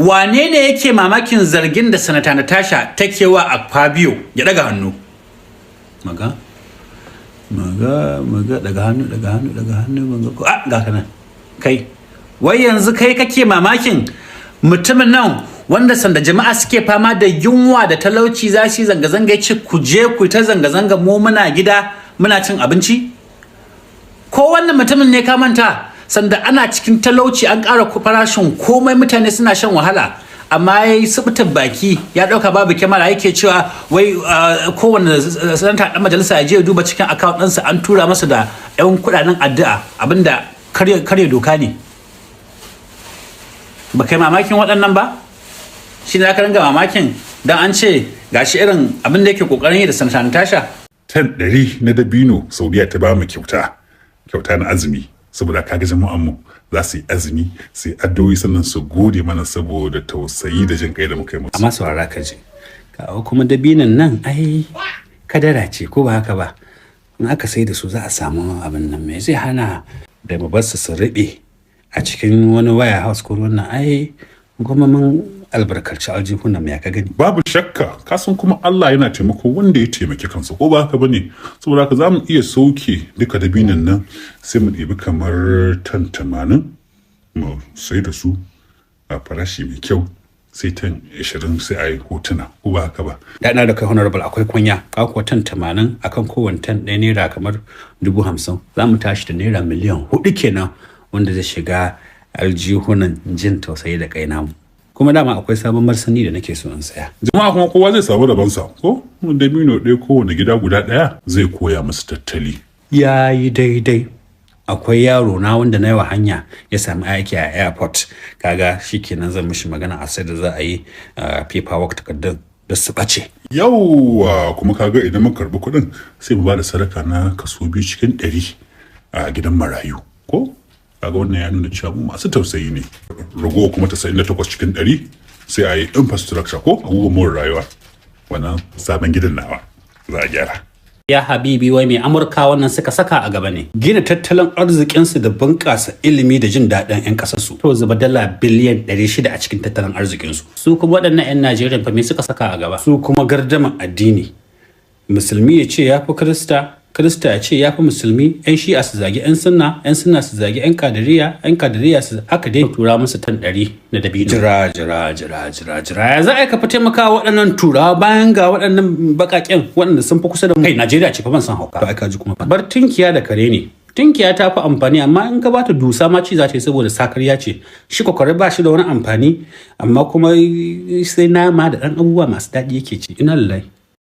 Wane ne yake mamakin zargin da sanata Natasha take wa akhpabio? Ya daga hannu. Maga daga hannu ko ga kana. Kai. Wai yanzu kai kake mamakin mutumin nan wanda sanda jama'a suke fama da yunwa da talauci za su zanga-zanga ya ce ku je ku ta zanga-zanga mu muna gida muna cin abinci? Ko wannan mutumin ne ka manta? Sanda ana cikin talauci an ƙara farashin komai mutane suna shan wahala amma ya yi subutar baki ya ɗauka babu kyamara yake cewa wai kowane sanata ɗan majalisa ya je duba cikin akawun ɗansa an tura masa da 'yan kuɗaɗen addu'a abinda karya doka ne. Ba kai mamakin waɗannan ba? Shi ne aka ringa mamakin don an ce gashi irin abin da yake ƙoƙarin yi da sanata Natasha. Tan 100 na dabino Saudiya ta ba mu kyauta na azumi. Saboda kaga jama'anmu za su yi azumi sai addu'o'i sannan su gode mana saboda tausayi da jin kai da muka yi musu. Amma saurara ka ji kawo kuma dabinan nan ai kadara ce ko ba haka ba in aka sai da su za a samu abin nan me zai hana da mu bar su riɓe a cikin wani waya house ko wannan ai kuma mun albarkarci aljihunan me ka gani. Babu shakka kasan kuma Allah yana taimako wanda ya taimaki kansa ko ba haka bane saboda haka za mu iya sauke duka dabinan nan sai mu ɗebi kamar tan 80 mu sai da su a farashi mai kyau sai tan 20 sai a yi hotuna ko ba haka ba. Da da kai honorable akwai kunya ka kuwa tan 80 akan kowane tan ɗaya naira kamar 50,000 za mu tashi da naira miliyan 4 kenan wanda zai shiga aljihunan jin tausayi da kai namu. Kuma dama akwai sabon marsani da nake so in saya. Jama'a kuma kowa zai samu rabansa ko dabino ɗaya kowane gida guda ɗaya zai koya musu tattali. Yayi daidai. Akwai yaro na wanda na yi wa hanya ya sami aiki a airport kaga shikenan zan mishi magana a sai da za a yi paperwork takardun da su ɓace. Yawwa kuma kaga idan mun karɓi kuɗin sai mu ba da sadaka na kaso 2 cikin 100 a gidan marayu ko? Kaga wannan ya nuna cewa masu tausayi ne. Rago kuma 98 cikin 100 sai a yi infrastructure ko abubuwan rayuwa wannan sabon gidan nawa za a gyara. Ya habibi wai mai Amurka wannan suka saka a gaba ne gina tattalin arzikinsu da bunƙasa ilimi da jin daɗin 'yan ƙasarsu to zuba dala biliyan 600 a cikin tattalin arzikinsu su kuma waɗannan 'yan Najeriya fa me suka saka a gaba su kuma gardaman addini musulmi ya ce ya fi Kirista ya ce ya fi musulmi, 'yan shi'a su zagi 'yan sunna su zagi 'yan kadiriya su haka dai tura musu tan 100 na dabino. Jira. Ya za a ka fi taimakawa waɗannan turawa bayan ga waɗannan baƙaƙen waɗanda sun fi kusa da mu. Kai Najeriya ce fa ban san hauka. Ba ka ji kuma bar tinkiya da kare ne. Tinkiya ta fi amfani amma in ka bata dusa ma ci za ta yi saboda sakarya ce. Shi kwakware ba shi da wani amfani amma kuma sai nama da ɗan abubuwa masu daɗi yake ci. Ina lallai.